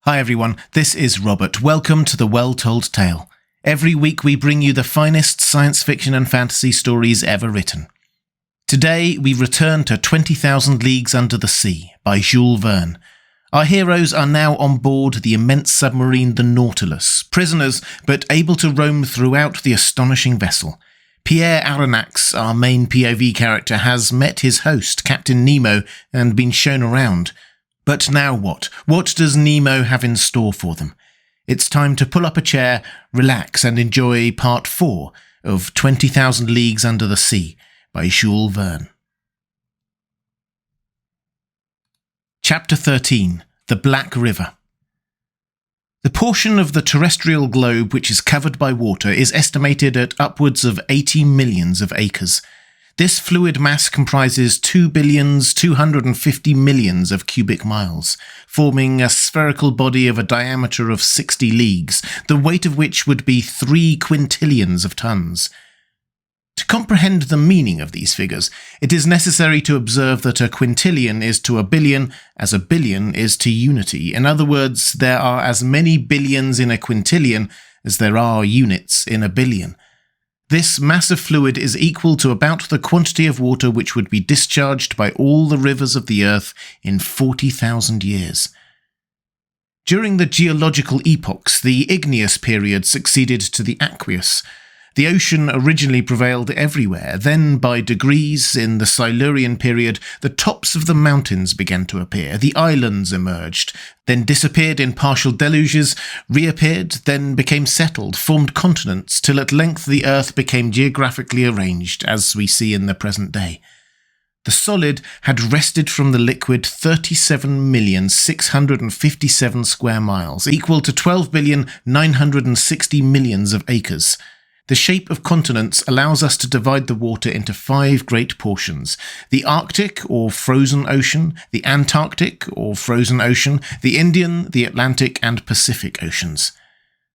Hi everyone, this is Robert. Welcome to The Well-Told Tale. Every week we bring you the finest science fiction and fantasy stories ever written. Today we return to 20,000 Leagues Under the Sea by Jules Verne. Our heroes are now on board the immense submarine the Nautilus, prisoners but able to roam throughout the astonishing vessel. Professor Aronnax, our main POV character, has met his host, Captain Nemo, and been shown around. But now what? What does Nemo have in store for them? It's time to pull up a chair, relax, and enjoy part 4 of 20,000 Leagues Under the Sea by Jules Verne. Chapter 13. The Black River. The portion of the terrestrial globe which is covered by water is estimated at upwards of 80 millions of acres. This fluid mass comprises 2,250 millions of cubic miles, forming a spherical body of a diameter of 60 leagues, the weight of which would be 3 quintillions of tons. To comprehend the meaning of these figures, it is necessary to observe that a quintillion is to a billion as a billion is to unity. In other words, there are as many billions in a quintillion as there are units in a billion. This mass of fluid is equal to about the quantity of water which would be discharged by all the rivers of the earth in 40,000 years. During the geological epochs, the igneous period succeeded to the aqueous. The ocean originally prevailed everywhere. Then, by degrees, in the Silurian period, the tops of the mountains began to appear. The islands emerged, then disappeared in partial deluges, reappeared, then became settled, formed continents, till at length the earth became geographically arranged, as we see in the present day. The solid had wrested from the liquid 37,657 square miles, equal to 12,960 millions of acres. The shape of continents allows us to divide the water into 5 great portions: the Arctic or frozen ocean, the Antarctic or frozen ocean, the Indian, the Atlantic and Pacific oceans.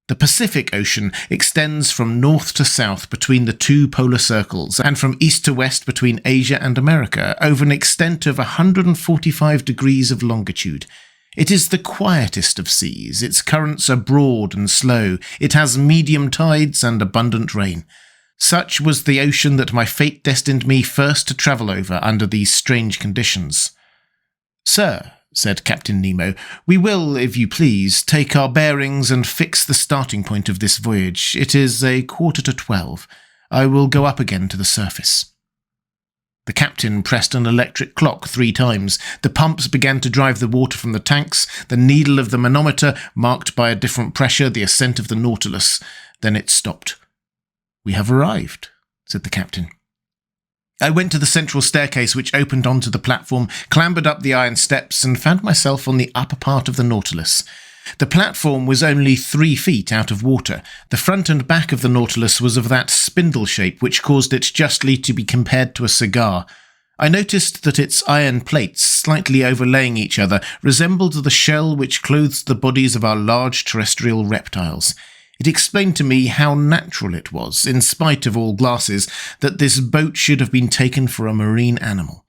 The Pacific Ocean extends from north to south between the 2 polar circles and from east to west between Asia and America over an extent of 145 degrees of longitude. It is the quietest of seas. Its currents are broad and slow. It has medium tides and abundant rain. Such was the ocean that my fate destined me first to travel over under these strange conditions. "Sir," said Captain Nemo, "we will, if you please, take our bearings and fix the starting point of this voyage. It is 11:45. I will go up again to the surface." The captain pressed an electric clock 3 times. The pumps began to drive the water from the tanks. The needle of the manometer marked by a different pressure the ascent of the Nautilus. Then it stopped. "We have arrived," said the captain. I went to the central staircase which opened onto the platform, clambered up the iron steps, and found myself on the upper part of the Nautilus. The platform was only 3 feet out of water. The front and back of the Nautilus was of that spindle shape which caused it justly to be compared to a cigar. I noticed that its iron plates, slightly overlaying each other, resembled the shell which clothes the bodies of our large terrestrial reptiles. It explained to me how natural it was, in spite of all glasses, that this boat should have been taken for a marine animal.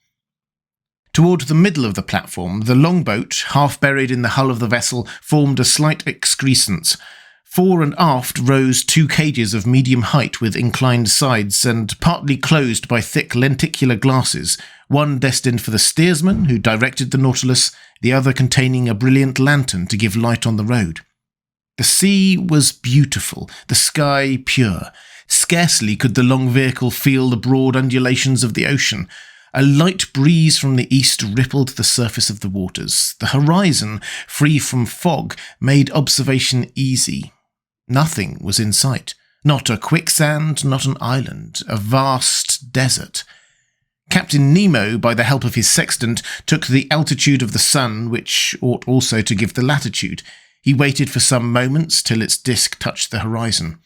Toward the middle of the platform, the longboat, half buried in the hull of the vessel, formed a slight excrescence. Fore and aft rose 2 cages of medium height with inclined sides and partly closed by thick lenticular glasses, one destined for the steersman who directed the Nautilus, the other containing a brilliant lantern to give light on the road. The sea was beautiful, the sky pure. Scarcely could the long vehicle feel the broad undulations of the ocean. A light breeze from the east rippled the surface of the waters. The horizon, free from fog, made observation easy. Nothing was in sight. Not a quicksand, not an island, a vast desert. Captain Nemo, by the help of his sextant, took the altitude of the sun, which ought also to give the latitude. He waited for some moments till its disk touched the horizon.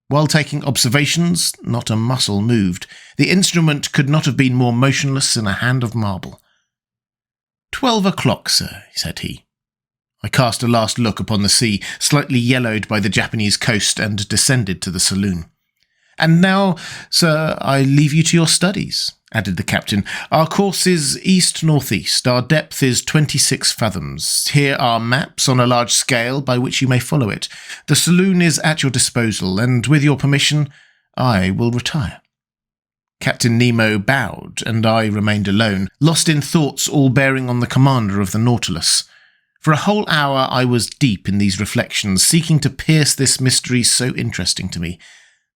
While taking observations, not a muscle moved. The instrument could not have been more motionless in a hand of marble. 12 o'clock, sir," said he. I cast a last look upon the sea, slightly yellowed by the Japanese coast, and descended to the saloon. "And now, sir, I leave you to your studies," added the captain. "Our course is east-northeast. Our depth is 26 fathoms. Here are maps on a large scale by which you may follow it. The saloon is at your disposal, and with your permission, I will retire." Captain Nemo bowed, and I remained alone, lost in thoughts all bearing on the commander of the Nautilus. For a whole hour I was deep in these reflections, seeking to pierce this mystery so interesting to me.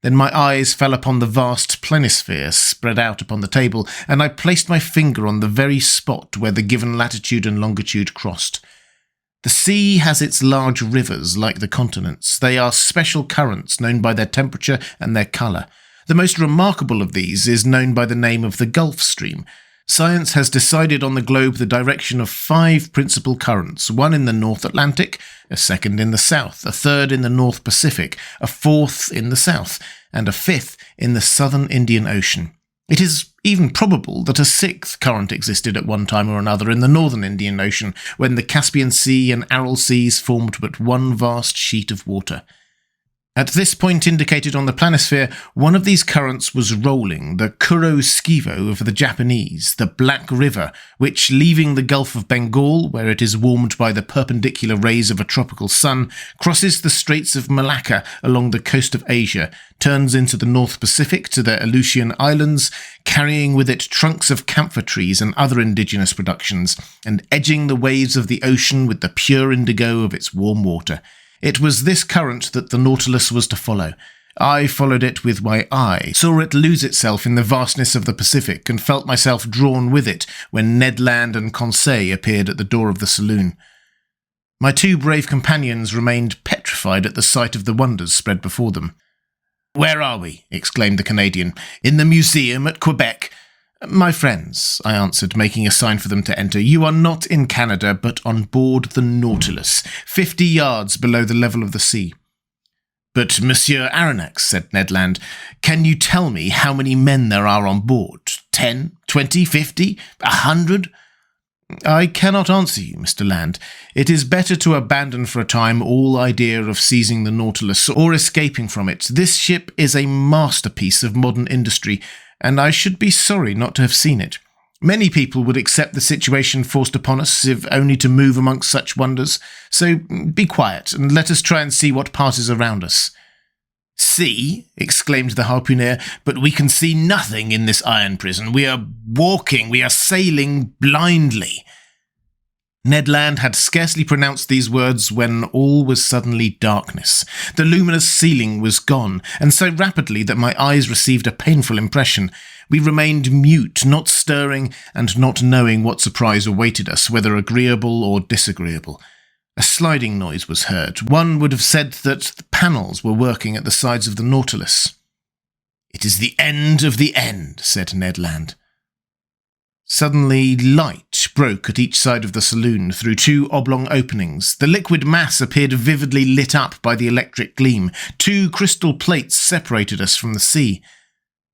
Then my eyes fell upon the vast planisphere spread out upon the table, and I placed my finger on the very spot where the given latitude and longitude crossed. The sea has its large rivers like the continents. They are special currents known by their temperature and their colour. The most remarkable of these is known by the name of the Gulf Stream. Science has decided on the globe the direction of 5 principal currents, one in the North Atlantic, a second in the South, a third in the North Pacific, a fourth in the South, and a fifth in the Southern Indian Ocean. It is even probable that a 6th current existed at one time or another in the Northern Indian Ocean, when the Caspian Sea and Aral Seas formed but one vast sheet of water. At this point indicated on the planisphere, one of these currents was rolling, the Kuro-Skivo of the Japanese, the Black River, which, leaving the Gulf of Bengal, where it is warmed by the perpendicular rays of a tropical sun, crosses the Straits of Malacca along the coast of Asia, turns into the North Pacific to the Aleutian Islands, carrying with it trunks of camphor trees and other indigenous productions, and edging the waves of the ocean with the pure indigo of its warm water. It was this current that the Nautilus was to follow. I followed it with my eye, saw it lose itself in the vastness of the Pacific, and felt myself drawn with it when Ned Land and Conseil appeared at the door of the saloon. My 2 brave companions remained petrified at the sight of the wonders spread before them. "Where are we?" exclaimed the Canadian. "In the museum at Quebec?" "My friends," I answered, making a sign for them to enter, "you are not in Canada, but on board the Nautilus, 50 yards below the level of the sea." "But, Monsieur Aronnax," said Ned Land, "can you tell me how many men there are on board? 10, 20, 50, 100? "I cannot answer you, Mr. Land. It is better to abandon for a time all idea of seizing the Nautilus or escaping from it. This ship is a masterpiece of modern industry, and I should be sorry not to have seen it. Many people would accept the situation forced upon us, if only to move amongst such wonders. So be quiet, and let us try and see what passes around us." "See," exclaimed the harpooner, "but we can see nothing in this iron prison. We are sailing blindly." Ned Land had scarcely pronounced these words when all was suddenly darkness. The luminous ceiling was gone, and so rapidly that my eyes received a painful impression. We remained mute, not stirring, and not knowing what surprise awaited us, whether agreeable or disagreeable. A sliding noise was heard. One would have said that the panels were working at the sides of the Nautilus. "It is the end of the end," said Ned Land. Suddenly, light broke at each side of the saloon through 2 oblong openings. The liquid mass appeared vividly lit up by the electric gleam. 2 crystal plates separated us from the sea.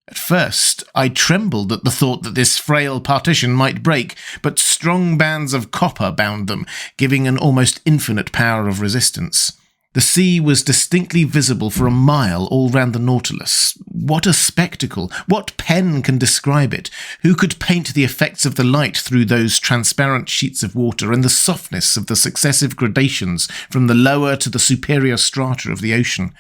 At first, I trembled at the thought that this frail partition might break, but strong bands of copper bound them, giving an almost infinite power of resistance. The sea was distinctly visible for a mile all round the Nautilus. What a spectacle! What pen can describe it? Who could paint the effects of the light through those transparent sheets of water, and the softness of the successive gradations from the lower to the superior strata of the ocean?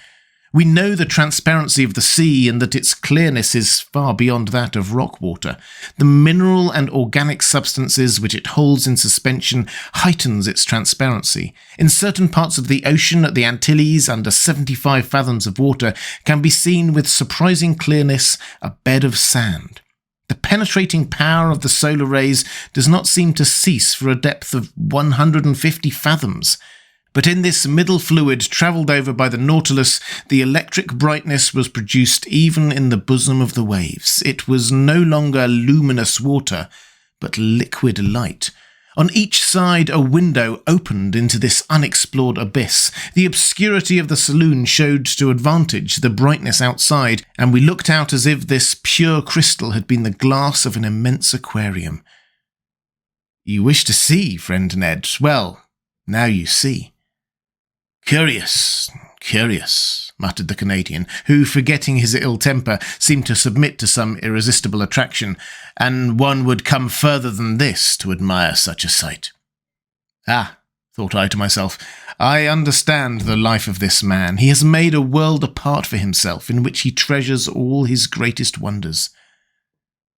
We know the transparency of the sea, and that its clearness is far beyond that of rock water. The mineral and organic substances which it holds in suspension heightens its transparency. In certain parts of the ocean, at the Antilles, under 75 fathoms of water, can be seen with surprising clearness a bed of sand. The penetrating power of the solar rays does not seem to cease for a depth of 150 fathoms. But in this middle fluid travelled over by the Nautilus, the electric brightness was produced even in the bosom of the waves. It was no longer luminous water, but liquid light. On each side a window opened into this unexplored abyss. The obscurity of the saloon showed to advantage the brightness outside, and we looked out as if this pure crystal had been the glass of an immense aquarium. "You wish to see, friend Ned? Well, now you see." "Curious, curious," muttered the Canadian, who, forgetting his ill temper, seemed to submit to some irresistible attraction, and one would come further than this to admire such a sight. Ah, thought I to myself, I understand the life of this man. He has made a world apart for himself, in which he treasures all his greatest wonders.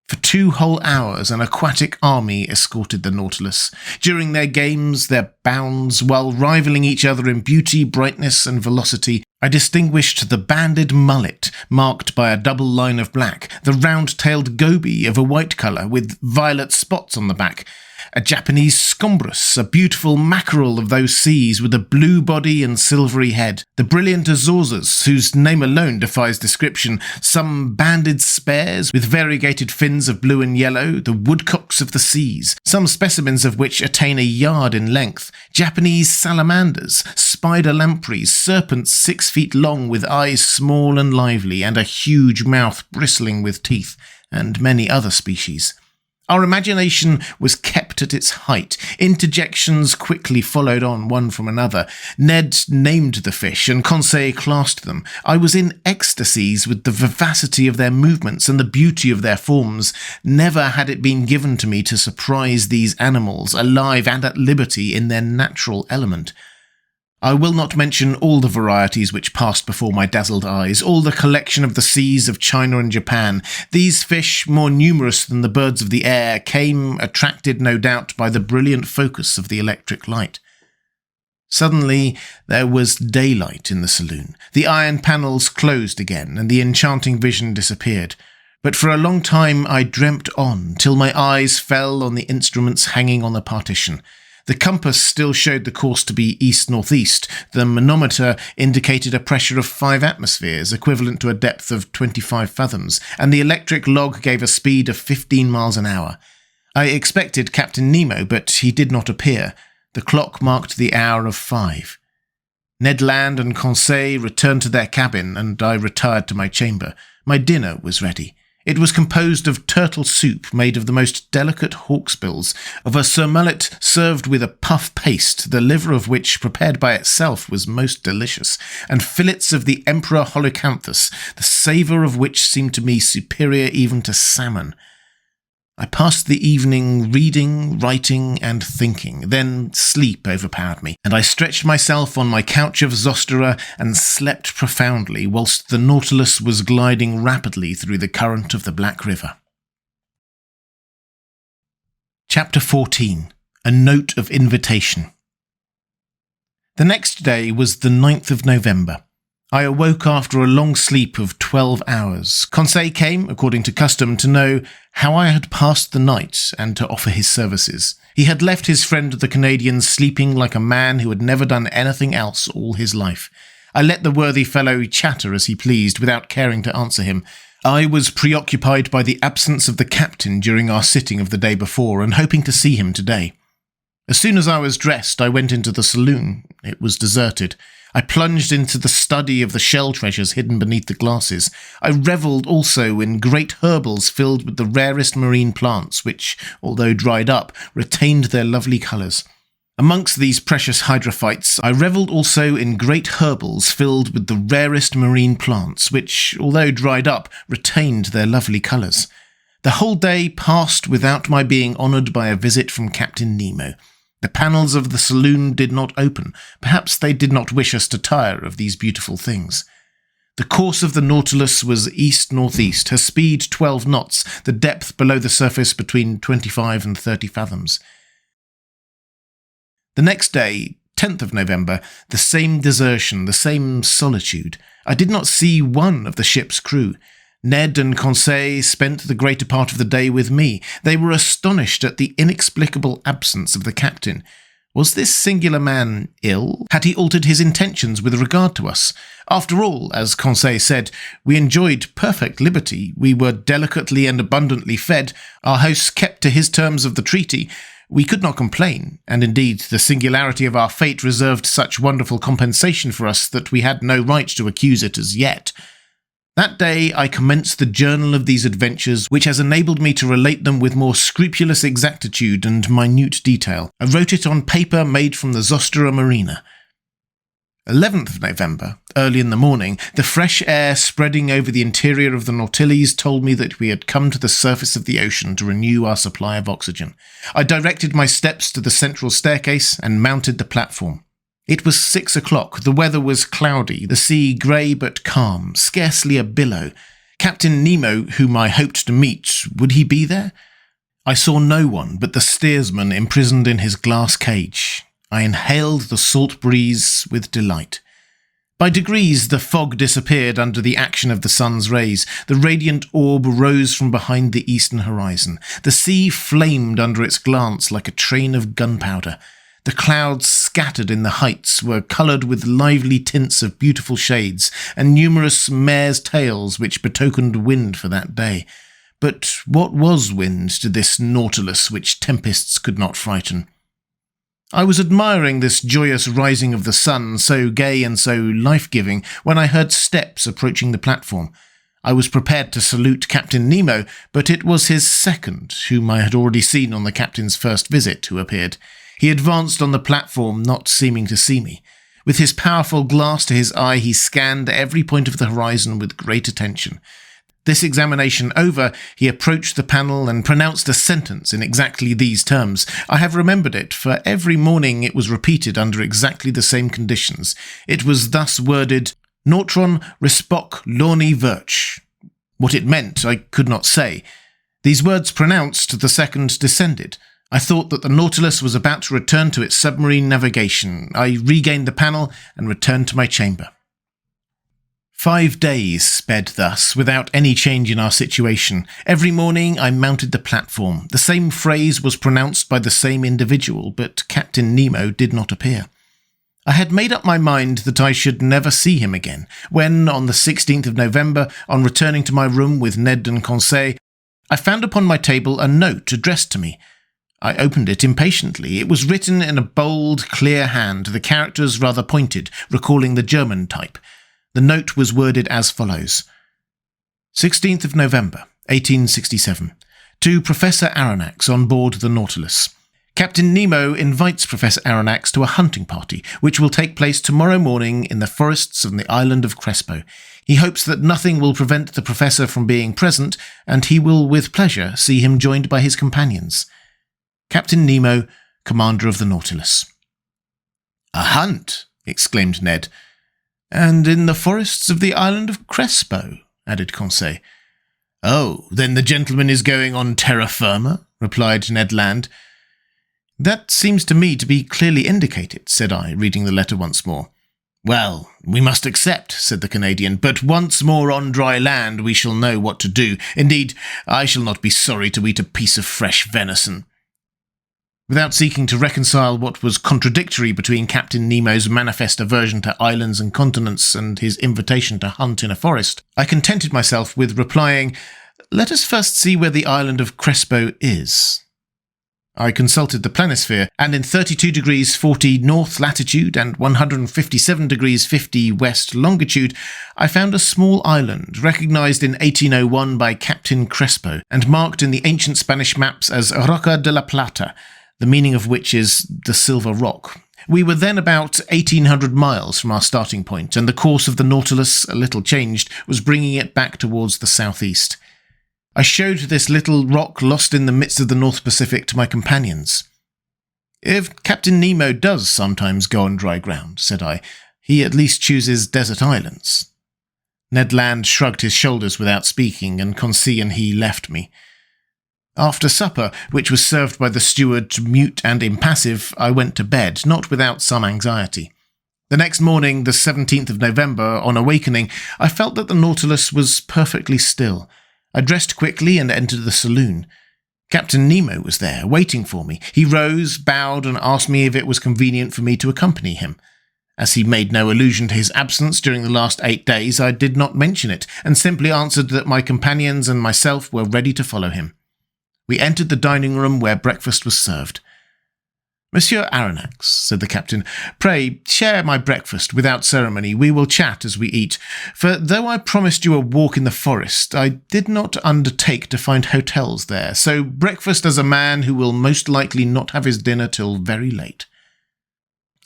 For 2 whole hours an aquatic army escorted the Nautilus. During their games, their bounds, while rivaling each other in beauty, brightness, and velocity, I distinguished the banded mullet, marked by a double line of black, the round-tailed goby of a white colour with violet spots on the back, a Japanese scombrus, a beautiful mackerel of those seas with a blue body and silvery head, the brilliant azorzas, whose name alone defies description, some banded spares with variegated fins of blue and yellow, the woodcocks of the seas, some specimens of which attain a yard in length, Japanese salamanders, spider lampreys, serpents 6 feet long with eyes small and lively and a huge mouth bristling with teeth, and many other species. Our imagination was kept at its height. Interjections quickly followed on one from another. Ned named the fish, and Conseil classed them. I was in ecstasies with the vivacity of their movements and the beauty of their forms. Never had it been given to me to surprise these animals, alive and at liberty in their natural element. I will not mention all the varieties which passed before my dazzled eyes, all the collection of the seas of China and Japan. These fish, more numerous than the birds of the air, came, attracted no doubt by the brilliant focus of the electric light. Suddenly there was daylight in the saloon. The iron panels closed again, and the enchanting vision disappeared. But for a long time I dreamt on, till my eyes fell on the instruments hanging on the partition. The compass still showed the course to be east-northeast. The manometer indicated a pressure of 5 atmospheres, equivalent to a depth of 25 fathoms, and the electric log gave a speed of 15 miles an hour. I expected Captain Nemo, but he did not appear. The clock marked the hour of 5. Ned Land and Conseil returned to their cabin, and I retired to my chamber. My dinner was ready. It was composed of turtle soup made of the most delicate hawksbills, of a surmullet served with a puff paste, the liver of which, prepared by itself, was most delicious, and fillets of the Emperor Holocanthus, the savour of which seemed to me superior even to salmon. I passed the evening reading, writing, and thinking. Then sleep overpowered me, and I stretched myself on my couch of Zostera and slept profoundly whilst the Nautilus was gliding rapidly through the current of the Black River. Chapter 14. A Note of Invitation. The next day was the 9th of November. I awoke after a long sleep of 12 hours. Conseil came, according to custom, to know how I had passed the night and to offer his services. He had left his friend the Canadian sleeping like a man who had never done anything else all his life. I let the worthy fellow chatter as he pleased, without caring to answer him. I was preoccupied by the absence of the captain during our sitting of the day before, and hoping to see him today. As soon as I was dressed, I went into the saloon. It was deserted. I plunged into the study of the shell treasures hidden beneath the glasses. I revelled also in great herbals filled with the rarest marine plants, which, although dried up, retained their lovely colours. Amongst these precious hydrophytes, I revelled also in great herbals filled with the rarest marine plants, which, although dried up, retained their lovely colours. The whole day passed without my being honoured by a visit from Captain Nemo. The panels of the saloon did not open. Perhaps they did not wish us to tire of these beautiful things. The course of the Nautilus was east-northeast, her speed 12 knots, the depth below the surface between 25 and 30 fathoms. The next day, 10th of November, the same desertion, the same solitude. I did not see one of the ship's crew. Ned and Conseil spent the greater part of the day with me. They were astonished at the inexplicable absence of the captain. Was this singular man ill? Had he altered his intentions with regard to us? After all, as Conseil said, we enjoyed perfect liberty. We were delicately and abundantly fed. Our host kept to his terms of the treaty. We could not complain, and indeed the singularity of our fate reserved such wonderful compensation for us that we had no right to accuse it as yet. That day I commenced the journal of these adventures, which has enabled me to relate them with more scrupulous exactitude and minute detail. I wrote it on paper made from the Zostera marina. 11th of November, early in the morning, the fresh air spreading over the interior of the Nautilus told me that we had come to the surface of the ocean to renew our supply of oxygen. I directed my steps to the central staircase and mounted the platform. It was 6 o'clock, the weather was cloudy, the sea grey but calm, scarcely a billow. Captain Nemo, whom I hoped to meet, would he be there? I saw no one but the steersman imprisoned in his glass cage. I inhaled the salt breeze with delight. By degrees the fog disappeared under the action of the sun's rays. The radiant orb rose from behind the eastern horizon. The sea flamed under its glance like a train of gunpowder. The clouds scattered in the heights were coloured with lively tints of beautiful shades, and numerous mares' tails which betokened wind for that day. But what was wind to this Nautilus which tempests could not frighten? I was admiring this joyous rising of the sun, so gay and so life-giving, when I heard steps approaching the platform. I was prepared to salute Captain Nemo, but it was his second, whom I had already seen on the captain's first visit, who appeared. He advanced on the platform, not seeming to see me. With his powerful glass to his eye, he scanned every point of the horizon with great attention. This examination over, he approached the panel and pronounced a sentence in exactly these terms. I have remembered it, for every morning it was repeated under exactly the same conditions. It was thus worded, Nautron Spockk Lorni Virch. What it meant, I could not say. These words pronounced, the second descended. I thought that the Nautilus was about to return to its submarine navigation. I regained the panel and returned to my chamber. 5 days sped thus, without any change in our situation. Every morning I mounted the platform. The same phrase was pronounced by the same individual, but Captain Nemo did not appear. I had made up my mind that I should never see him again, when, on the 16th of November, on returning to my room with Ned and Conseil, I found upon my table a note addressed to me. I opened it impatiently. It was written in a bold, clear hand, the characters rather pointed, recalling the German type. The note was worded as follows. 16th of November, 1867. To Professor Aronnax on board the Nautilus. Captain Nemo invites Professor Aronnax to a hunting party, which will take place tomorrow morning in the forests of the island of Crespo. He hopes that nothing will prevent the Professor from being present, and he will with pleasure see him joined by his companions. Captain Nemo, Commander of the Nautilus. A hunt! Exclaimed Ned. And in the forests of the island of Crespo, added Conseil. Oh, then the gentleman is going on terra firma, replied Ned Land. That seems to me to be clearly indicated, said I, reading the letter once more. Well, we must accept, said the Canadian, but once more on dry land we shall know what to do. Indeed, I shall not be sorry to eat a piece of fresh venison. Without seeking to reconcile what was contradictory between Captain Nemo's manifest aversion to islands and continents and his invitation to hunt in a forest, I contented myself with replying, Let us first see where the island of Crespo is. I consulted the planisphere, and in 32 degrees 40 north latitude and 157 degrees 50 west longitude, I found a small island, recognized in 1801 by Captain Crespo, and marked in the ancient Spanish maps as Roca de la Plata, the meaning of which is the Silver Rock. We were then about 1,800 miles from our starting point, and the course of the Nautilus, a little changed, was bringing it back towards the southeast. I showed this little rock lost in the midst of the North Pacific to my companions. If Captain Nemo does sometimes go on dry ground, said I, he at least chooses desert islands. Ned Land shrugged his shoulders without speaking, and Conseil and he left me. After supper, which was served by the steward mute and impassive, I went to bed, not without some anxiety. The next morning, the 17th of November, on awakening, I felt that the Nautilus was perfectly still. I dressed quickly and entered the saloon. Captain Nemo was there, waiting for me. He rose, bowed, and asked me if it was convenient for me to accompany him. As he made no allusion to his absence during the last 8 days, I did not mention it, and simply answered that my companions and myself were ready to follow him. We entered the dining room where breakfast was served. Monsieur Aronnax, said the captain, pray share my breakfast without ceremony. We will chat as we eat. For though I promised you a walk in the forest, I did not undertake to find hotels there, so breakfast as a man who will most likely not have his dinner till very late.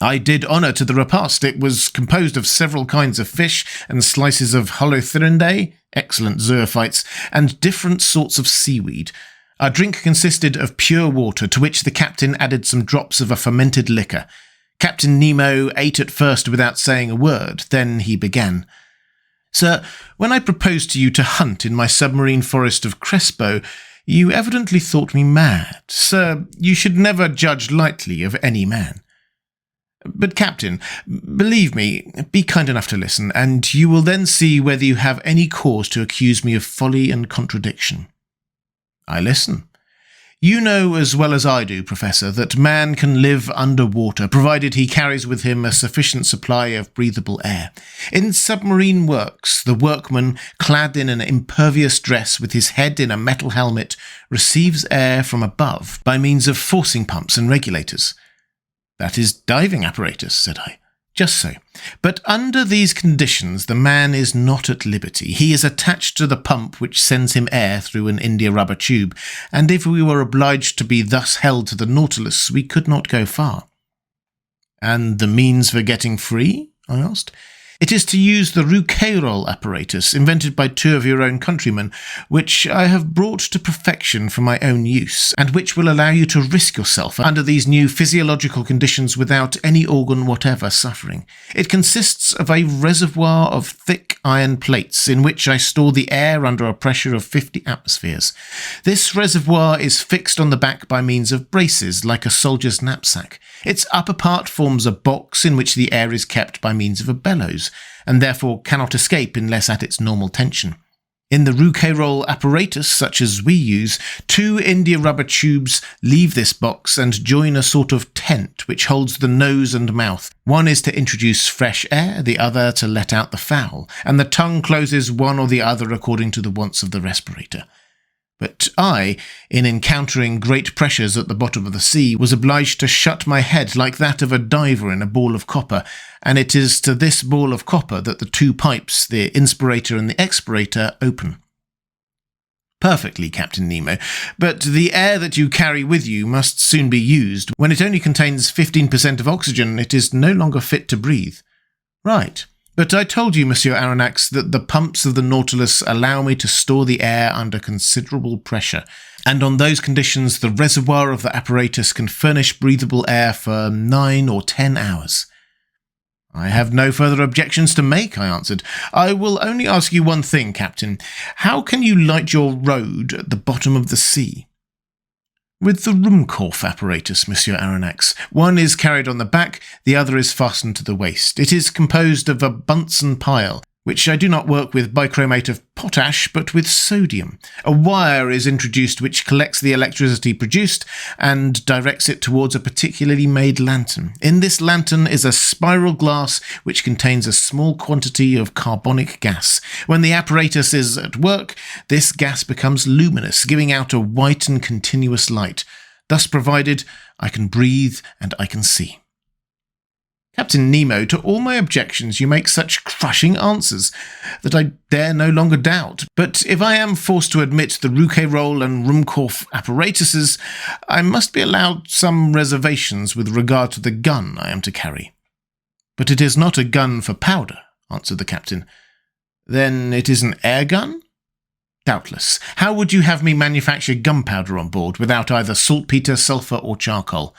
I did honour to the repast. It was composed of several kinds of fish and slices of holothyrinae, excellent zoophytes, and different sorts of seaweed. Our drink consisted of pure water, to which the captain added some drops of a fermented liquor. Captain Nemo ate at first without saying a word. Then he began. Sir, when I proposed to you to hunt in my submarine forest of Crespo, you evidently thought me mad. Sir, you should never judge lightly of any man. But, Captain, believe me, be kind enough to listen, and you will then see whether you have any cause to accuse me of folly and contradiction. I listen. You know as well as I do, Professor, that man can live under water, provided he carries with him a sufficient supply of breathable air. In submarine works, the workman, clad in an impervious dress with his head in a metal helmet, receives air from above by means of forcing pumps and regulators. That is diving apparatus, said I. Just so. But under these conditions, the man is not at liberty. He is attached to the pump which sends him air through an india-rubber tube, and if we were obliged to be thus held to the Nautilus, we could not go far. And the means for getting free? I asked. It is to use the Rouquayrol apparatus, invented by two of your own countrymen, which I have brought to perfection for my own use, and which will allow you to risk yourself under these new physiological conditions without any organ whatever suffering. It consists of a reservoir of thick iron plates, in which I store the air under a pressure of 50 atmospheres. This reservoir is fixed on the back by means of braces, like a soldier's knapsack. Its upper part forms a box in which the air is kept by means of a bellows, and therefore cannot escape unless at its normal tension. In the Rouquayrol apparatus, such as we use, two india-rubber tubes leave this box and join a sort of tent which holds the nose and mouth. One is to introduce fresh air, the other to let out the foul, and the tongue closes one or the other according to the wants of the respirator. But I, in encountering great pressures at the bottom of the sea, was obliged to shut my head like that of a diver in a ball of copper, and it is to this ball of copper that the two pipes, the inspirator and the expirator, open. Perfectly, Captain Nemo, but the air that you carry with you must soon be used. When it only contains 15% of oxygen, it is no longer fit to breathe. Right. But I told you, Monsieur Aronnax, that the pumps of the Nautilus allow me to store the air under considerable pressure, and on those conditions the reservoir of the apparatus can furnish breathable air for 9 or 10 hours. I have no further objections to make, I answered. I will only ask you one thing, Captain. How can you light your road at the bottom of the sea? With the Ruhmkorff apparatus, Monsieur Aronnax. One is carried on the back, the other is fastened to the waist. It is composed of a Bunsen pile, which I do not work with bichromate of potash, but with sodium. A wire is introduced which collects the electricity produced and directs it towards a particularly made lantern. In this lantern is a spiral glass which contains a small quantity of carbonic gas. When the apparatus is at work, this gas becomes luminous, giving out a white and continuous light. Thus provided, I can breathe and I can see. Captain Nemo, to all my objections you make such crushing answers that I dare no longer doubt. But if I am forced to admit the Rouquayrol and Ruhmkorff apparatuses, I must be allowed some reservations with regard to the gun I am to carry. But it is not a gun for powder, answered the captain. Then it is an air gun? Doubtless. How would you have me manufacture gunpowder on board without either saltpetre, sulphur, or charcoal?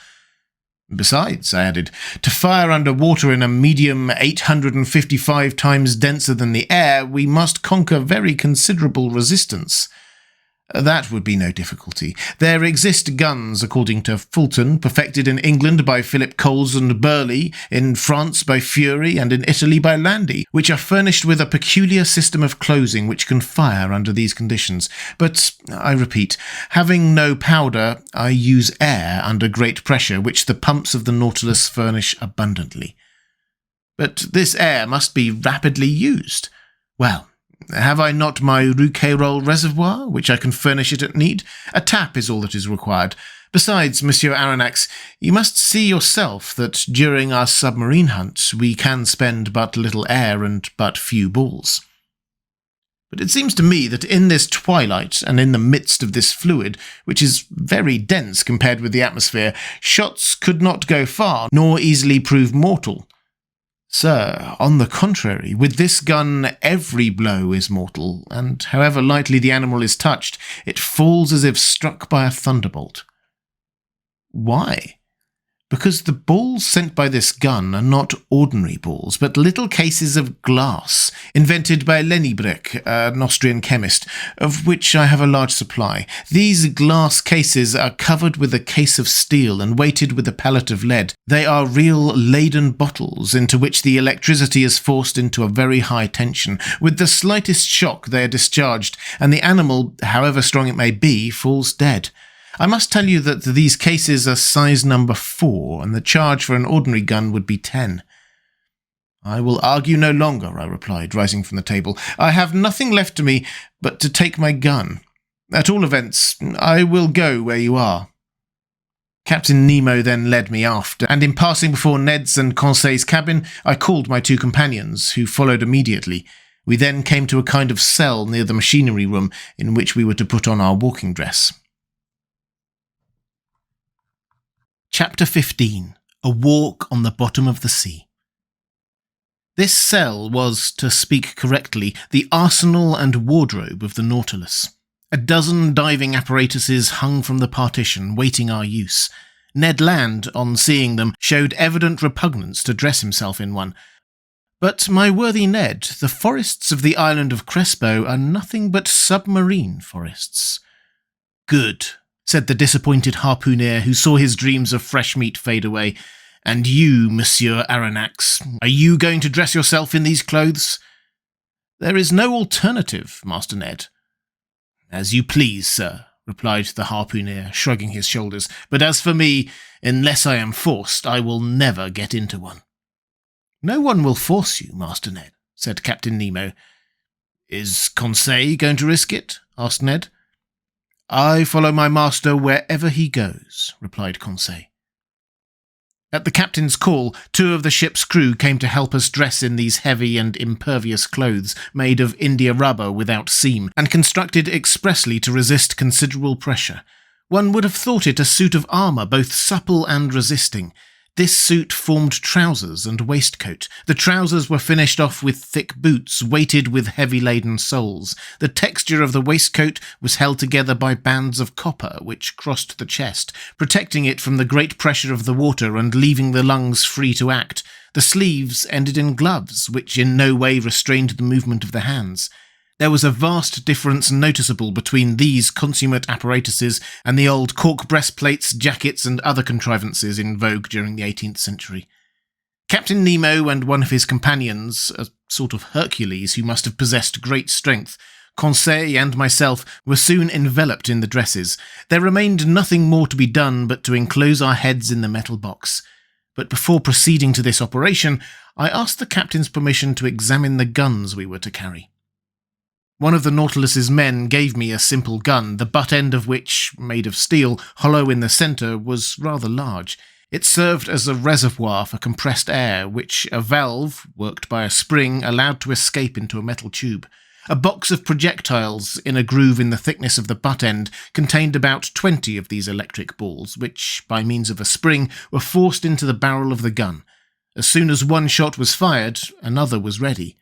Besides, I added, to fire under water in a medium 855 times denser than the air, we must conquer very considerable resistance. That would be no difficulty. There exist guns, according to Fulton, perfected in England by Philip Coles and Burley, in France by Fury, and in Italy by Landi, which are furnished with a peculiar system of closing which can fire under these conditions. But, I repeat, having no powder, I use air under great pressure, which the pumps of the Nautilus furnish abundantly. But this air must be rapidly used. Well, have I not my Rouquayrol reservoir, which I can furnish it at need? A tap is all that is required. Besides, Monsieur Aronnax, you must see yourself that during our submarine hunt we can spend but little air and but few balls. But it seems to me that in this twilight and in the midst of this fluid, which is very dense compared with the atmosphere, shots could not go far, nor easily prove mortal. Sir, on the contrary, with this gun every blow is mortal, and however lightly the animal is touched, it falls as if struck by a thunderbolt. Why? Because the balls sent by this gun are not ordinary balls, but little cases of glass, invented by Leniebreck, an Austrian chemist, of which I have a large supply. These glass cases are covered with a case of steel and weighted with a pellet of lead. They are real Leyden bottles into which the electricity is forced into a very high tension. With the slightest shock they are discharged, and the animal, however strong it may be, falls dead. I must tell you that these cases are size number 4, and the charge for an ordinary gun would be 10. I will argue no longer, I replied, rising from the table. I have nothing left to me but to take my gun. At all events, I will go where you are. Captain Nemo then led me aft, and in passing before Ned's and Conseil's cabin, I called my 2 companions, who followed immediately. We then came to a kind of cell near the machinery room, in which we were to put on our walking dress. Chapter 15. A Walk on the Bottom of the Sea. This cell was, to speak correctly, the arsenal and wardrobe of the Nautilus. A dozen diving apparatuses hung from the partition, waiting our use. Ned Land, on seeing them, showed evident repugnance to dress himself in one. But, my worthy Ned, the forests of the island of Crespo are nothing but submarine forests. Good, said the disappointed harpooner who saw his dreams of fresh meat fade away. And you, Monsieur Aronnax, are you going to dress yourself in these clothes? There is no alternative, Master Ned. As you please, sir, replied the harpooner, shrugging his shoulders. But as for me, unless I am forced, I will never get into one. No one will force you, Master Ned, said Captain Nemo. Is Conseil going to risk it? Asked Ned. I follow my master wherever he goes, replied Conseil. At the captain's call, 2 of the ship's crew came to help us dress in these heavy and impervious clothes, made of India rubber without seam, and constructed expressly to resist considerable pressure. One would have thought it a suit of armour, both supple and resisting. This suit formed trousers and waistcoat. The trousers were finished off with thick boots, weighted with heavy-laden soles. The texture of the waistcoat was held together by bands of copper, which crossed the chest, protecting it from the great pressure of the water and leaving the lungs free to act. The sleeves ended in gloves, which in no way restrained the movement of the hands. There was a vast difference noticeable between these consummate apparatuses and the old cork breastplates, jackets, and other contrivances in vogue during the 18th century. Captain Nemo and one of his companions, a sort of Hercules who must have possessed great strength, Conseil and myself, were soon enveloped in the dresses. There remained nothing more to be done but to enclose our heads in the metal box. But before proceeding to this operation, I asked the captain's permission to examine the guns we were to carry. One of the Nautilus's men gave me a simple gun, the butt end of which, made of steel, hollow in the centre, was rather large. It served as a reservoir for compressed air, which a valve, worked by a spring, allowed to escape into a metal tube. A box of projectiles, in a groove in the thickness of the butt end, contained about 20 of these electric balls, which, by means of a spring, were forced into the barrel of the gun. As soon as one shot was fired, another was ready.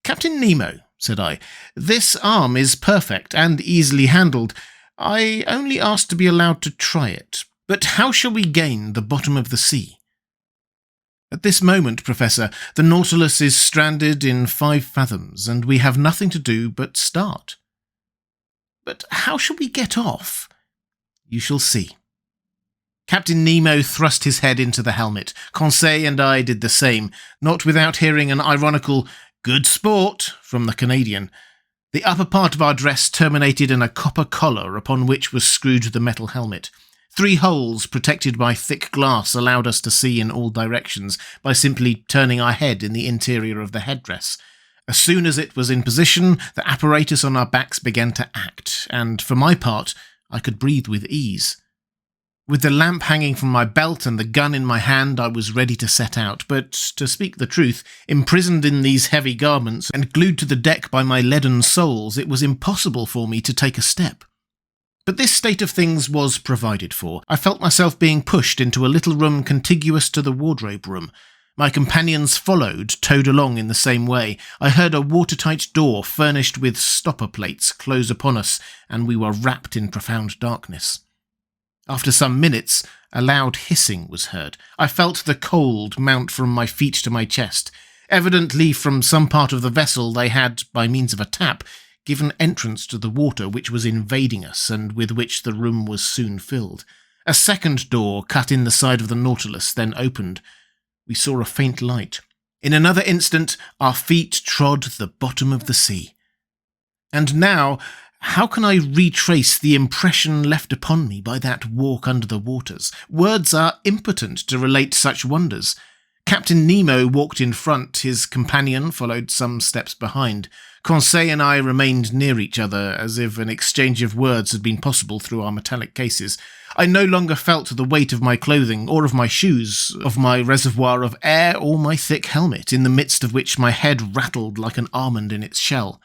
"Captain Nemo," said I, "this arm is perfect and easily handled. I only ask to be allowed to try it. But how shall we gain the bottom of the sea?" "At this moment, Professor, the Nautilus is stranded in 5 fathoms, and we have nothing to do but start." "But how shall we get off?" "You shall see." Captain Nemo thrust his head into the helmet. Conseil and I did the same, not without hearing an ironical "good sport" from the Canadian. The upper part of our dress terminated in a copper collar upon which was screwed the metal helmet. 3 holes protected by thick glass allowed us to see in all directions by simply turning our head in the interior of the headdress. As soon as it was in position, the apparatus on our backs began to act, and for my part, I could breathe with ease. With the lamp hanging from my belt and the gun in my hand, I was ready to set out, but, to speak the truth, imprisoned in these heavy garments and glued to the deck by my leaden soles, it was impossible for me to take a step. But this state of things was provided for. I felt myself being pushed into a little room contiguous to the wardrobe room. My companions followed, towed along in the same way. I heard a watertight door furnished with stopper plates close upon us, and we were wrapped in profound darkness. After some minutes, a loud hissing was heard. I felt the cold mount from my feet to my chest. Evidently from some part of the vessel they had, by means of a tap, given entrance to the water which was invading us and with which the room was soon filled. A second door cut in the side of the Nautilus then opened. We saw a faint light. In another instant, our feet trod the bottom of the sea. And now, how can I retrace the impression left upon me by that walk under the waters? Words are impotent to relate such wonders. Captain Nemo walked in front, his companion followed some steps behind. Conseil and I remained near each other, as if an exchange of words had been possible through our metallic cases. I no longer felt the weight of my clothing, or of my shoes, of my reservoir of air, or my thick helmet, in the midst of which my head rattled like an almond in its shell.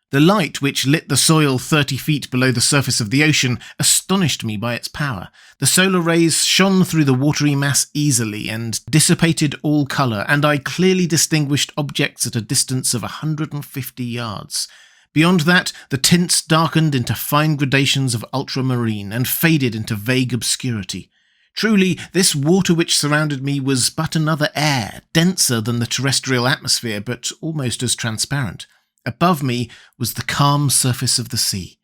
The light which lit the soil 30 feet below the surface of the ocean astonished me by its power. The solar rays shone through the watery mass easily and dissipated all colour, and I clearly distinguished objects at a distance of 150 yards. Beyond that, the tints darkened into fine gradations of ultramarine and faded into vague obscurity. Truly, this water which surrounded me was but another air, denser than the terrestrial atmosphere, but almost as transparent. Above me was the calm surface of the sea.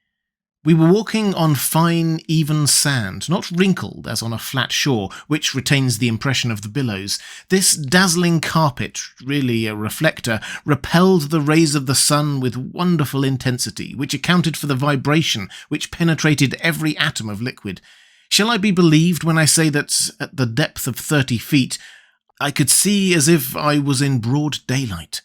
We were walking on fine, even sand, not wrinkled as on a flat shore, which retains the impression of the billows. This dazzling carpet, really a reflector, repelled the rays of the sun with wonderful intensity, which accounted for the vibration which penetrated every atom of liquid. Shall I be believed when I say that, at the depth of 30 feet, I could see as if I was in broad daylight?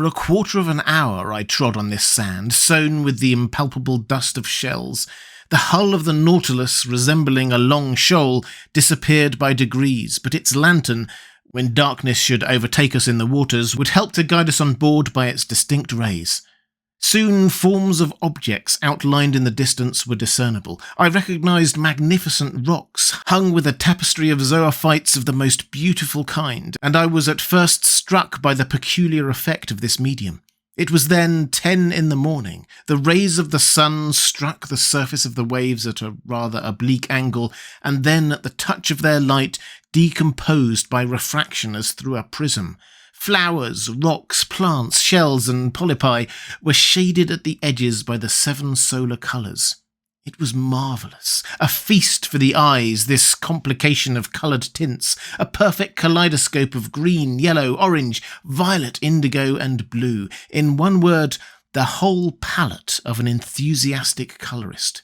For a quarter of an hour I trod on this sand, sown with the impalpable dust of shells. The hull of the Nautilus, resembling a long shoal, disappeared by degrees, but its lantern, when darkness should overtake us in the waters, would help to guide us on board by its distinct rays. Soon forms of objects outlined in the distance were discernible. I recognised magnificent rocks, hung with a tapestry of zoophytes of the most beautiful kind, and I was at first struck by the peculiar effect of this medium. It was then 10 in the morning. The rays of the sun struck the surface of the waves at a rather oblique angle, and then, at the touch of their light, decomposed by refraction as through a prism. Flowers, rocks, plants, shells, and polypi were shaded at the edges by the 7 solar colours. It was marvellous, a feast for the eyes, this complication of coloured tints, a perfect kaleidoscope of green, yellow, orange, violet, indigo, and blue. In one word, the whole palette of an enthusiastic colourist.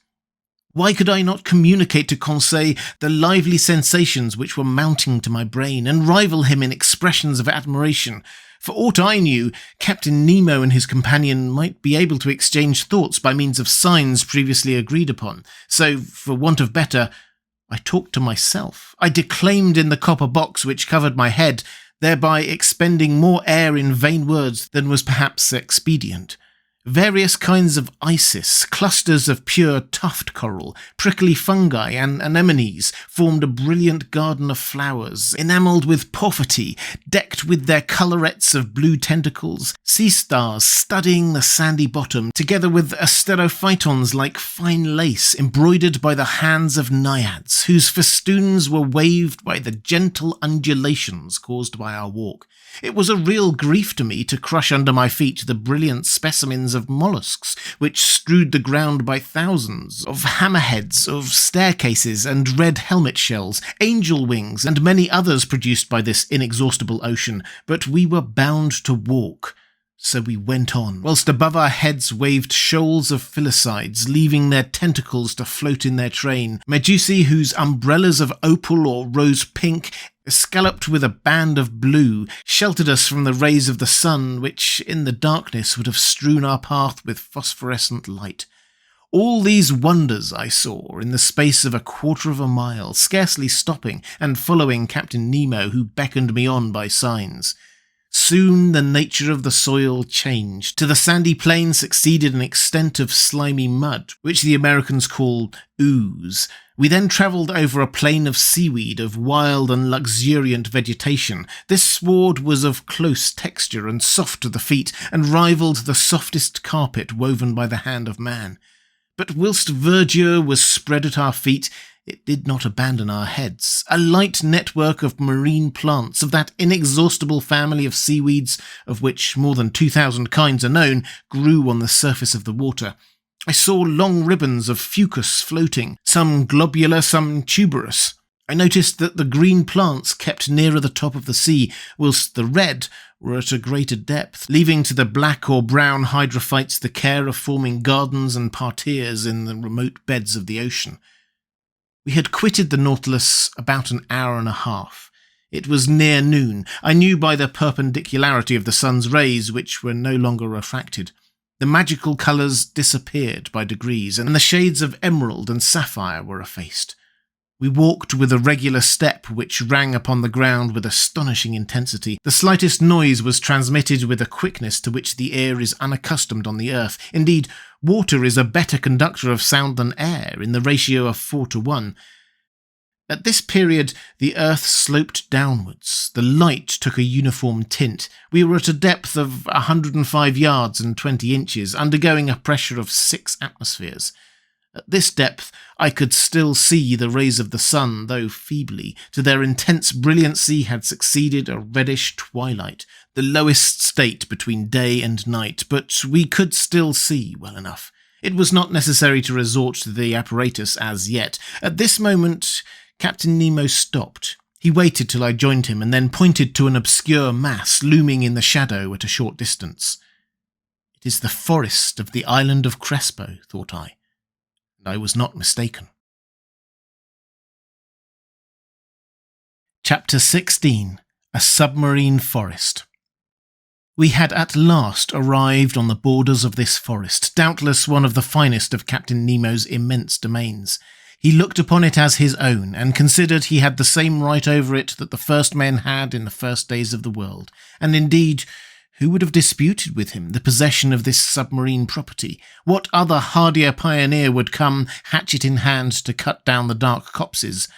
Why could I not communicate to Conseil the lively sensations which were mounting to my brain, and rival him in expressions of admiration? For aught I knew, Captain Nemo and his companion might be able to exchange thoughts by means of signs previously agreed upon. So, for want of better, I talked to myself. I declaimed in the copper box which covered my head, thereby expending more air in vain words than was perhaps expedient. Various kinds of isis, clusters of pure tuft coral, prickly fungi, and anemones formed a brilliant garden of flowers, enamelled with porphyry, decked with their collarettes of blue tentacles, sea stars studding the sandy bottom, together with asterophytons like fine lace embroidered by the hands of naiads, whose festoons were waved by the gentle undulations caused by our walk. It was a real grief to me to crush under my feet the brilliant specimens of mollusks which strewed the ground by thousands, of hammerheads, of staircases and red helmet shells, angel wings, and many others produced by this inexhaustible ocean, but we were bound to walk. So we went on, whilst above our heads waved shoals of phyllosides, leaving their tentacles to float in their train, medusae whose umbrellas of opal or rose pink, scalloped with a band of blue, sheltered us from the rays of the sun, which in the darkness would have strewn our path with phosphorescent light. All these wonders I saw in the space of 1/4 mile, scarcely stopping and following Captain Nemo, who beckoned me on by signs. Soon the nature of the soil changed. To the sandy plain succeeded an extent of slimy mud, which the Americans call ooze. We then travelled over a plain of seaweed, of wild and luxuriant vegetation. This sward was of close texture and soft to the feet, and rivalled the softest carpet woven by the hand of man. But whilst verdure was spread at our feet, it did not abandon our heads. A light network of marine plants, of that inexhaustible family of seaweeds, of which more than 2,000 kinds are known, grew on the surface of the water. I saw long ribbons of fucus floating, some globular, some tuberous. I noticed that the green plants kept nearer the top of the sea, whilst the red were at a greater depth, leaving to the black or brown hydrophytes the care of forming gardens and parterres in the remote beds of the ocean. We had quitted the Nautilus about an hour and a half. It was near noon. I knew by the perpendicularity of the sun's rays, which were no longer refracted. The magical colours disappeared by degrees, and the shades of emerald and sapphire were effaced. We walked with a regular step which rang upon the ground with astonishing intensity. The slightest noise was transmitted with a quickness to which the ear is unaccustomed on the earth. Indeed, water is a better conductor of sound than air, in the ratio of 4:1. At this period, the earth sloped downwards. The light took a uniform tint. We were at a depth of 105 yards and 20 inches, undergoing a pressure of 6 atmospheres. At this depth, I could still see the rays of the sun, though feebly. To their intense brilliancy had succeeded a reddish twilight, the lowest state between day and night, but we could still see well enough. It was not necessary to resort to the apparatus as yet. At this moment, Captain Nemo stopped. He waited till I joined him, and then pointed to an obscure mass looming in the shadow at a short distance. It is the forest of the island of Crespo, thought I. I was not mistaken. Chapter 16. A Submarine Forest. We had at last arrived on the borders of this forest, doubtless one of the finest of Captain Nemo's immense domains. He looked upon it as his own, and considered he had the same right over it that the first men had in the first days of the world. And indeed, who would have disputed with him the possession of this submarine property? What other hardier pioneer would come, hatchet in hand, to cut down the dark copses?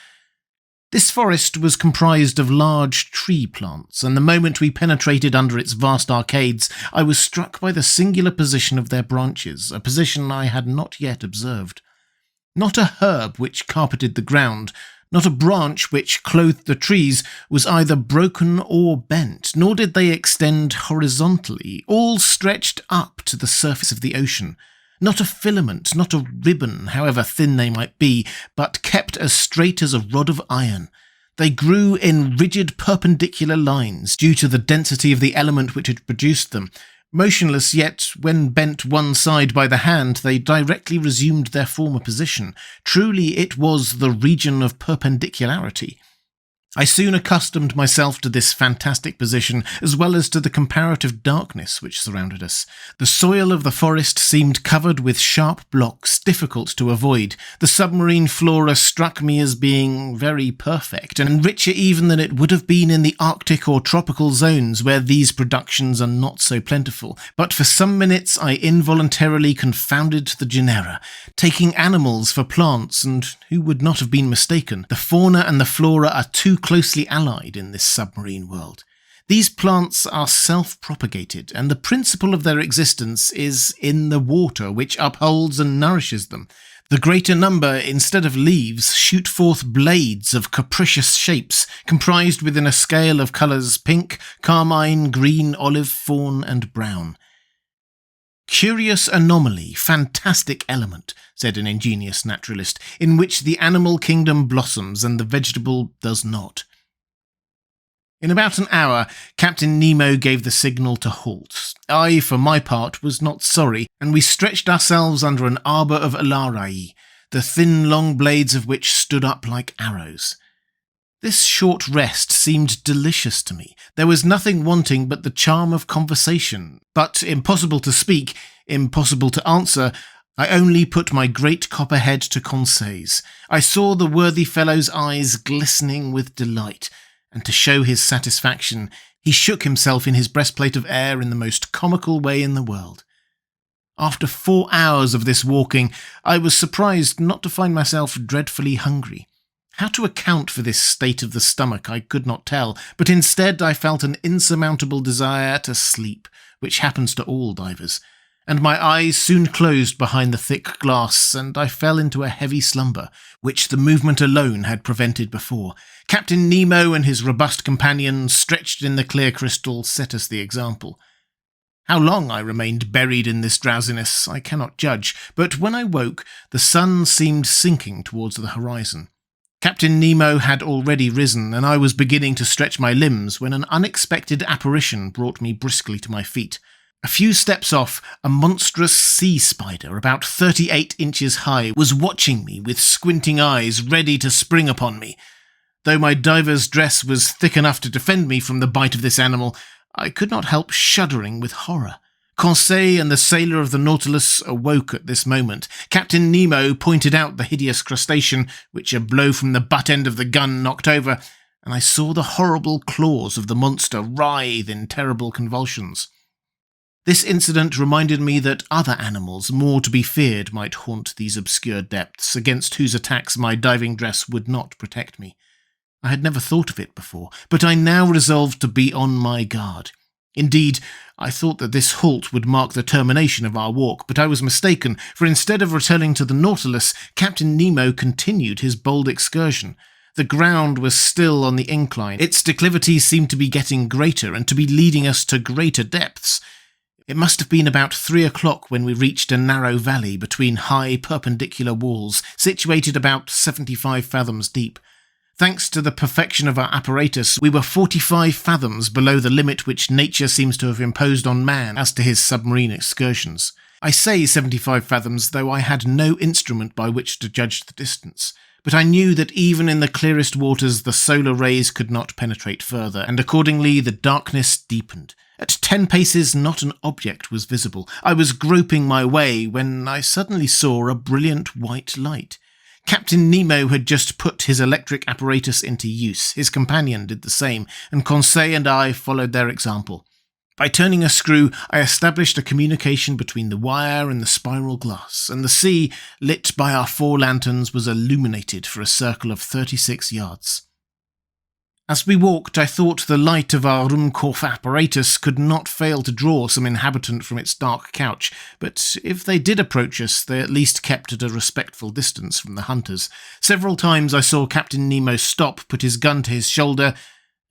This forest was comprised of large tree plants, and the moment we penetrated under its vast arcades, I was struck by the singular position of their branches, a position I had not yet observed. Not a herb which carpeted the ground, not a branch which clothed the trees, was either broken or bent, nor did they extend horizontally. All stretched up to the surface of the ocean. Not a filament, not a ribbon, however thin they might be, but kept as straight as a rod of iron. They grew in rigid perpendicular lines, due to the density of the element which had produced them. Motionless, yet when bent one side by the hand, they directly resumed their former position. Truly it was the region of perpendicularity. I soon accustomed myself to this fantastic position, as well as to the comparative darkness which surrounded us. The soil of the forest seemed covered with sharp blocks, difficult to avoid. The submarine flora struck me as being very perfect, and richer even than it would have been in the Arctic or tropical zones, where these productions are not so plentiful. But for some minutes I involuntarily confounded the genera, taking animals for plants, and who would not have been mistaken? The fauna and the flora are too closely allied in this submarine world. These plants are self-propagated, and the principle of their existence is in the water which upholds and nourishes them. The greater number, instead of leaves, shoot forth blades of capricious shapes, comprised within a scale of colours pink, carmine, green, olive, fawn, and brown. Curious anomaly, fantastic element, said an ingenious naturalist, in which the animal kingdom blossoms and the vegetable does not. In about an hour, Captain Nemo gave the signal to halt. I, for my part, was not sorry, and we stretched ourselves under an arbour of alarae, the thin long blades of which stood up like arrows. This short rest seemed delicious to me. There was nothing wanting but the charm of conversation, but impossible to speak, impossible to answer. I only put my great copper head to Conseil's. I saw the worthy fellow's eyes glistening with delight, and to show his satisfaction, he shook himself in his breastplate of air in the most comical way in the world. After 4 hours of this walking, I was surprised not to find myself dreadfully hungry. How to account for this state of the stomach I could not tell, but instead I felt an insurmountable desire to sleep, which happens to all divers, and my eyes soon closed behind the thick glass, and I fell into a heavy slumber, which the movement alone had prevented before. Captain Nemo and his robust companion, stretched in the clear crystal, set us the example. How long I remained buried in this drowsiness I cannot judge, but when I woke, the sun seemed sinking towards the horizon. Captain Nemo had already risen, and I was beginning to stretch my limbs when an unexpected apparition brought me briskly to my feet. A few steps off, a monstrous sea spider, about 38 inches high, was watching me with squinting eyes, ready to spring upon me. Though my diver's dress was thick enough to defend me from the bite of this animal, I could not help shuddering with horror. Conseil and the sailor of the Nautilus awoke at this moment. Captain Nemo pointed out the hideous crustacean, which a blow from the butt end of the gun knocked over, and I saw the horrible claws of the monster writhe in terrible convulsions. This incident reminded me that other animals more to be feared might haunt these obscure depths, against whose attacks my diving dress would not protect me. I had never thought of it before, but I now resolved to be on my guard. Indeed, I thought that this halt would mark the termination of our walk, but I was mistaken, for instead of returning to the Nautilus, Captain Nemo continued his bold excursion. The ground was still on the incline. Its declivity seemed to be getting greater and to be leading us to greater depths. It must have been about 3 o'clock when we reached a narrow valley between high perpendicular walls, situated about 75 fathoms deep. Thanks to the perfection of our apparatus, we were 45 fathoms below the limit which nature seems to have imposed on man as to his submarine excursions. I say 75 fathoms, though I had no instrument by which to judge the distance. But I knew that even in the clearest waters the solar rays could not penetrate further, and accordingly the darkness deepened. At 10 paces not an object was visible. I was groping my way when I suddenly saw a brilliant white light. Captain Nemo had just put his electric apparatus into use. His companion did the same, and Conseil and I followed their example. By turning a screw, I established a communication between the wire and the spiral glass, and the sea, lit by our 4 lanterns, was illuminated for a circle of 36 yards. As we walked, I thought the light of our Ruhmkorff apparatus could not fail to draw some inhabitant from its dark couch, but if they did approach us, they at least kept at a respectful distance from the hunters. Several times I saw Captain Nemo stop, put his gun to his shoulder,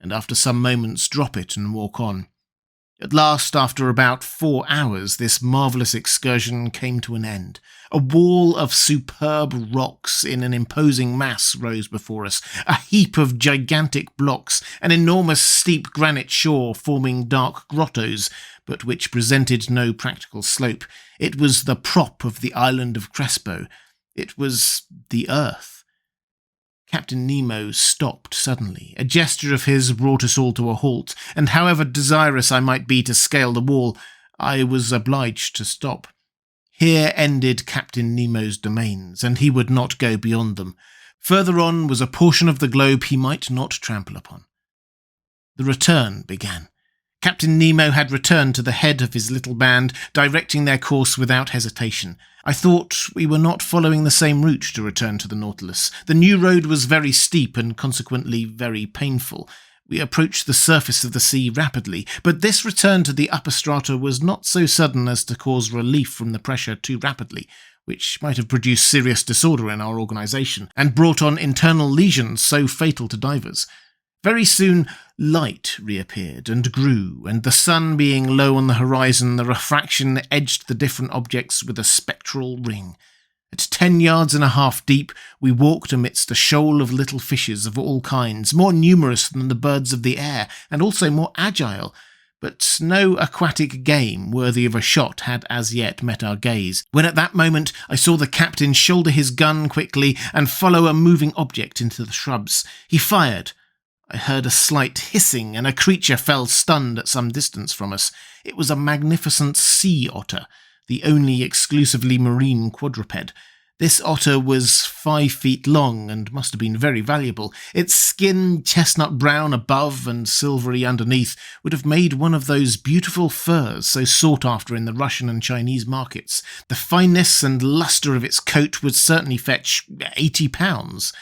and after some moments drop it and walk on. At last, after about 4 hours, this marvellous excursion came to an end. A wall of superb rocks in an imposing mass rose before us, a heap of gigantic blocks, an enormous steep granite shore forming dark grottos, but which presented no practical slope. It was the prop of the island of Crespo. It was the earth. Captain Nemo stopped suddenly. A gesture of his brought us all to a halt, and however desirous I might be to scale the wall, I was obliged to stop. Here ended Captain Nemo's domains, and he would not go beyond them. Further on was a portion of the globe he might not trample upon. The return began. Captain Nemo had returned to the head of his little band, directing their course without hesitation. I thought we were not following the same route to return to the Nautilus. The new road was very steep and consequently very painful. We approached the surface of the sea rapidly, but this return to the upper strata was not so sudden as to cause relief from the pressure too rapidly, which might have produced serious disorder in our organisation, and brought on internal lesions so fatal to divers. Very soon, light reappeared and grew, and the sun being low on the horizon, the refraction edged the different objects with a spectral ring. At 10 yards and a half deep, we walked amidst a shoal of little fishes of all kinds, more numerous than the birds of the air, and also more agile, but no aquatic game worthy of a shot had as yet met our gaze, when at that moment I saw the captain shoulder his gun quickly and follow a moving object into the shrubs. He fired. I heard a slight hissing, and a creature fell stunned at some distance from us. It was a magnificent sea otter. the only exclusively marine quadruped. This otter was 5 feet long and must have been very valuable. Its skin, chestnut brown above and silvery underneath, would have made one of those beautiful furs so sought after in the Russian and Chinese markets. The fineness and lustre of its coat would certainly fetch £80.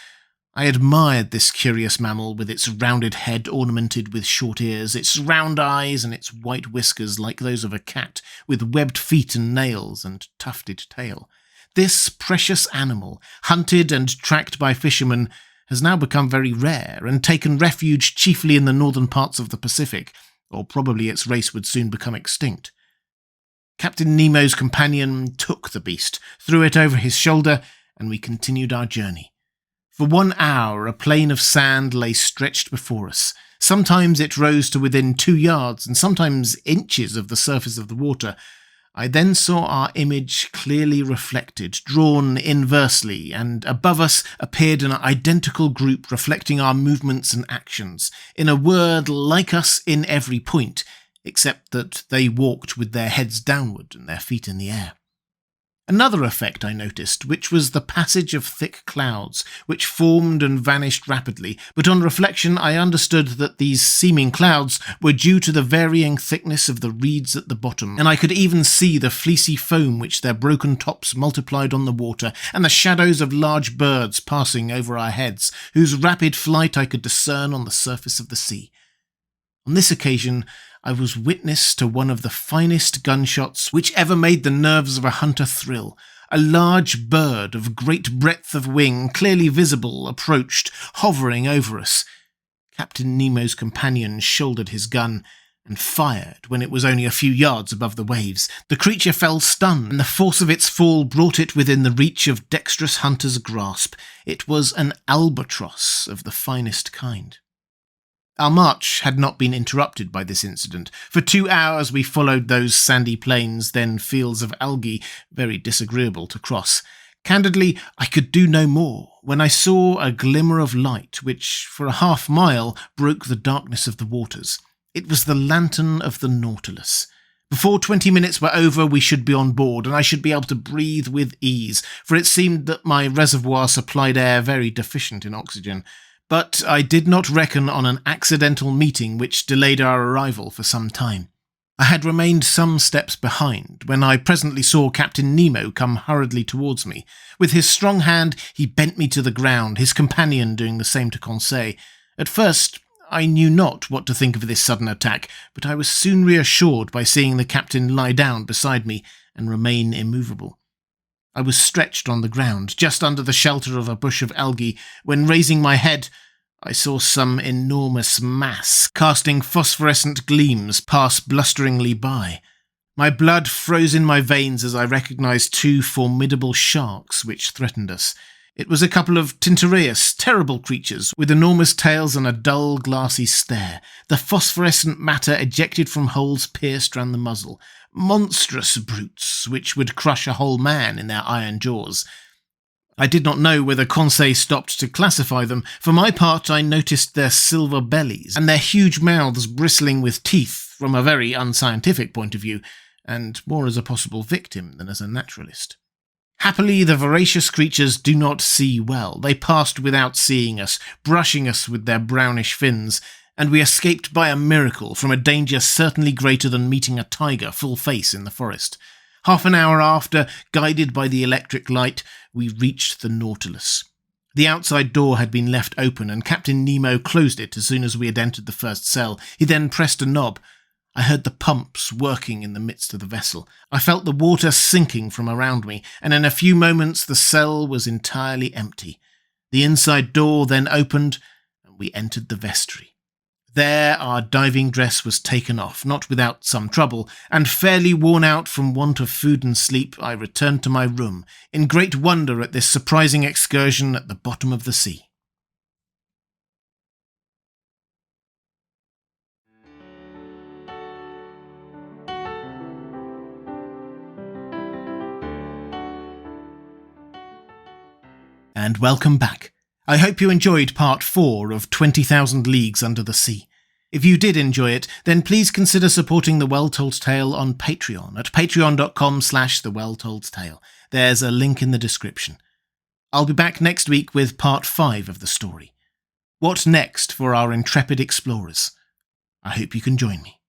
I admired this curious mammal with its rounded head ornamented with short ears, its round eyes and its white whiskers like those of a cat, with webbed feet and nails and tufted tail. This precious animal, hunted and tracked by fishermen, has now become very rare and taken refuge chiefly in the northern parts of the Pacific, or probably its race would soon become extinct. Captain Nemo's companion took the beast, threw it over his shoulder, and we continued our journey. For 1 hour a plain of sand lay stretched before us. Sometimes it rose to within 2 yards and sometimes inches of the surface of the water. I then saw our image clearly reflected, drawn inversely, and above us appeared an identical group reflecting our movements and actions. In a word, like us in every point, except that they walked with their heads downward and their feet in the air. Another effect I noticed, which was the passage of thick clouds, which formed and vanished rapidly, but on reflection I understood that these seeming clouds were due to the varying thickness of the reeds at the bottom, and I could even see the fleecy foam which their broken tops multiplied on the water, and the shadows of large birds passing over our heads, whose rapid flight I could discern on the surface of the sea. On this occasion, I was witness to one of the finest gunshots which ever made the nerves of a hunter thrill. A large bird of great breadth of wing, clearly visible, approached, hovering over us. Captain Nemo's companion shouldered his gun and fired when it was only a few yards above the waves. The creature fell stunned, and the force of its fall brought it within the reach of dexterous hunter's grasp. It was an albatross of the finest kind. Our march had not been interrupted by this incident. For 2 hours we followed those sandy plains, then fields of algae, very disagreeable to cross. Candidly, I could do no more, when I saw a glimmer of light which, for a half-mile, broke the darkness of the waters. It was the lantern of the Nautilus. Before 20 minutes were over we should be on board, and I should be able to breathe with ease, for it seemed that my reservoir supplied air very deficient in oxygen. But I did not reckon on an accidental meeting which delayed our arrival for some time. I had remained some steps behind, when I presently saw Captain Nemo come hurriedly towards me. With his strong hand he bent me to the ground, his companion doing the same to Conseil. At first I knew not what to think of this sudden attack, but I was soon reassured by seeing the captain lie down beside me and remain immovable. I was stretched on the ground, just under the shelter of a bush of algae, when raising my head, I saw some enormous mass, casting phosphorescent gleams, pass blusteringly by. My blood froze in my veins as I recognized 2 formidable sharks which threatened us. It was a couple of Tintoreus, terrible creatures, with enormous tails and a dull, glassy stare. The phosphorescent matter ejected from holes pierced round the muzzle. Monstrous brutes, which would crush a whole man in their iron jaws. I did not know whether Conseil stopped to classify them. For my part, I noticed their silver bellies, and their huge mouths bristling with teeth, from a very unscientific point of view, and more as a possible victim than as a naturalist. Happily, the voracious creatures do not see well. They passed without seeing us, brushing us with their brownish fins, and we escaped by a miracle from a danger certainly greater than meeting a tiger full face in the forest. Half an hour after, guided by the electric light, we reached the Nautilus. The outside door had been left open, and Captain Nemo closed it as soon as we had entered the first cell. He then pressed a knob. I heard the pumps working in the midst of the vessel. I felt the water sinking from around me, and in a few moments the cell was entirely empty. The inside door then opened, and we entered the vestry. There our diving dress was taken off, not without some trouble, and fairly worn out from want of food and sleep, I returned to my room, in great wonder at this surprising excursion at the bottom of the sea. And welcome back. I hope you enjoyed part 4 of 20,000 Leagues Under the Sea. If you did enjoy it, then please consider supporting The Well Told Tale on Patreon at patreon.com/thewelltoldtale. There's a link in the description. I'll be back next week with part 5 of the story. What next for our intrepid explorers? I hope you can join me.